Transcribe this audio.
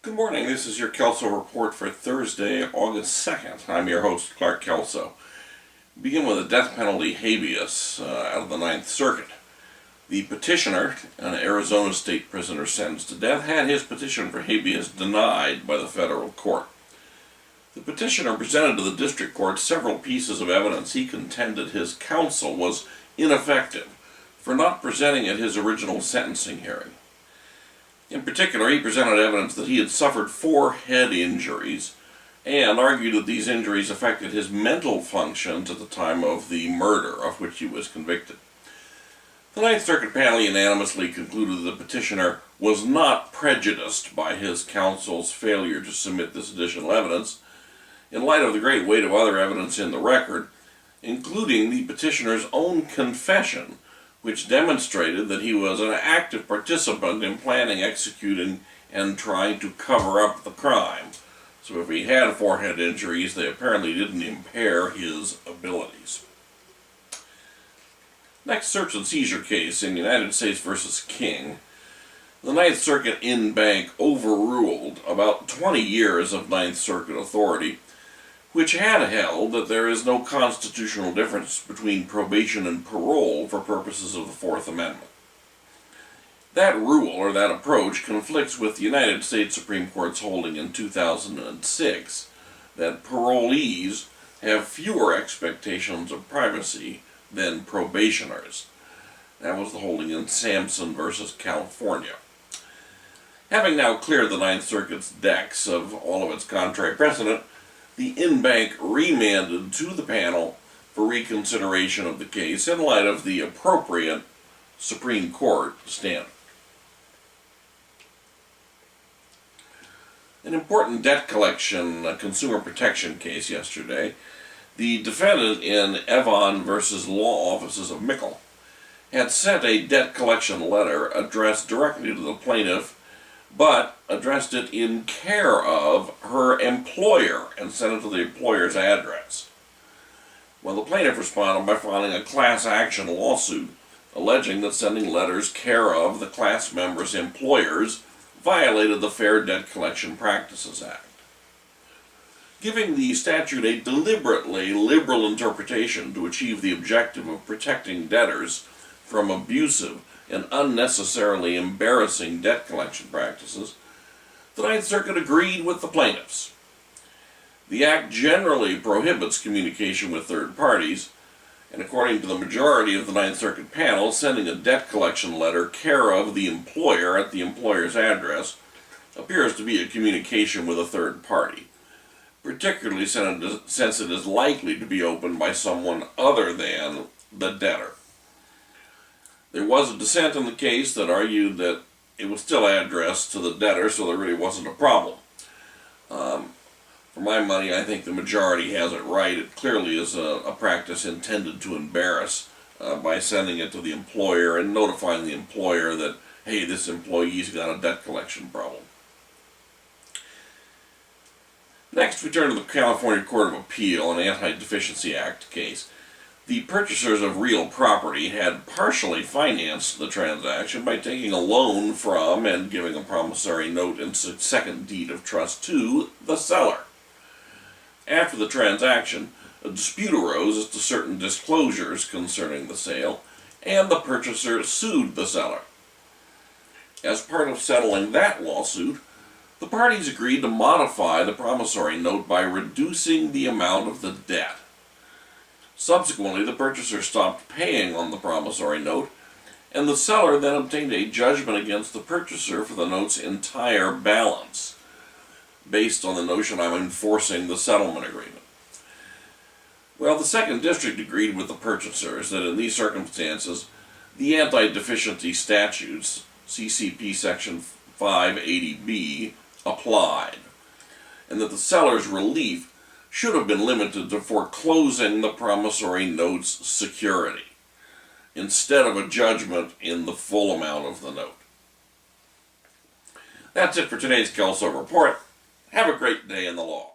Good morning, this is your Kelso Report for Thursday, August 2nd. I'm your host, Clark Kelso. Begin with a death penalty habeas out of the Ninth Circuit. The petitioner, an Arizona state prisoner sentenced to death, had his petition for habeas denied by the federal court. The petitioner presented to the district court several pieces of evidence he contended his counsel was ineffective for not presenting at his original sentencing hearing. In particular, he presented evidence that he had suffered 4 head injuries and argued that these injuries affected his mental functions at the time of the murder of which he was convicted. The Ninth Circuit panel unanimously concluded that the petitioner was not prejudiced by his counsel's failure to submit this additional evidence in light of the great weight of other evidence in the record, including the petitioner's own confession, which demonstrated that he was an active participant in planning, executing, and trying to cover up the crime. So if he had 4 head injuries, they apparently didn't impair his abilities. Next search and seizure case in United States v. King. The Ninth Circuit in banc overruled about 20 years of Ninth Circuit authority, which had held that there is no constitutional difference between probation and parole for purposes of the Fourth Amendment. That rule, or that approach, conflicts with the United States Supreme Court's holding in 2006 that parolees have fewer expectations of privacy than probationers. That was the holding in Sampson v. California. Having now cleared the Ninth Circuit's decks of all of its contrary precedent, the in-bank remanded to the panel for reconsideration of the case in light of the appropriate Supreme Court standard. An important debt collection consumer protection case yesterday. The defendant in Evon v. Law Offices of Mickle had sent a debt collection letter addressed directly to the plaintiff, but addressed it in care of her employer and sent it to the employer's address. Well, the plaintiff responded by filing a class action lawsuit alleging that sending letters care of the class members' employers violated the Fair Debt Collection Practices Act. Giving the statute a deliberately liberal interpretation to achieve the objective of protecting debtors from abusive and unnecessarily embarrassing debt collection practices, the Ninth Circuit agreed with the plaintiffs. The Act generally prohibits communication with third parties, and according to the majority of the Ninth Circuit panel, sending a debt collection letter care of the employer at the employer's address appears to be a communication with a third party, particularly since it is likely to be opened by someone other than the debtor. There was a dissent in the case that argued that it was still addressed to the debtor, so there really wasn't a problem. For my money, I think the majority has it right. It clearly is a practice intended to embarrass by sending it to the employer and notifying the employer that, hey, this employee's got a debt collection problem. Next, we turn to the California Court of Appeal, an Anti-Deficiency Act case. The purchasers of real property had partially financed the transaction by taking a loan from and giving a promissory note and second deed of trust to the seller. After the transaction, a dispute arose as to certain disclosures concerning the sale, and the purchaser sued the seller. As part of settling that lawsuit, the parties agreed to modify the promissory note by reducing the amount of the debt. Subsequently, the purchaser stopped paying on the promissory note, and the seller then obtained a judgment against the purchaser for the note's entire balance, based on the notion I'm enforcing the settlement agreement. Well, the Second District agreed with the purchasers that in these circumstances, the anti-deficiency statutes, CCP Section 580B, applied, and that the seller's relief should have been limited to foreclosing the promissory note's security, instead of a judgment in the full amount of the note. That's it for today's Kelso Report. Have a great day in the law.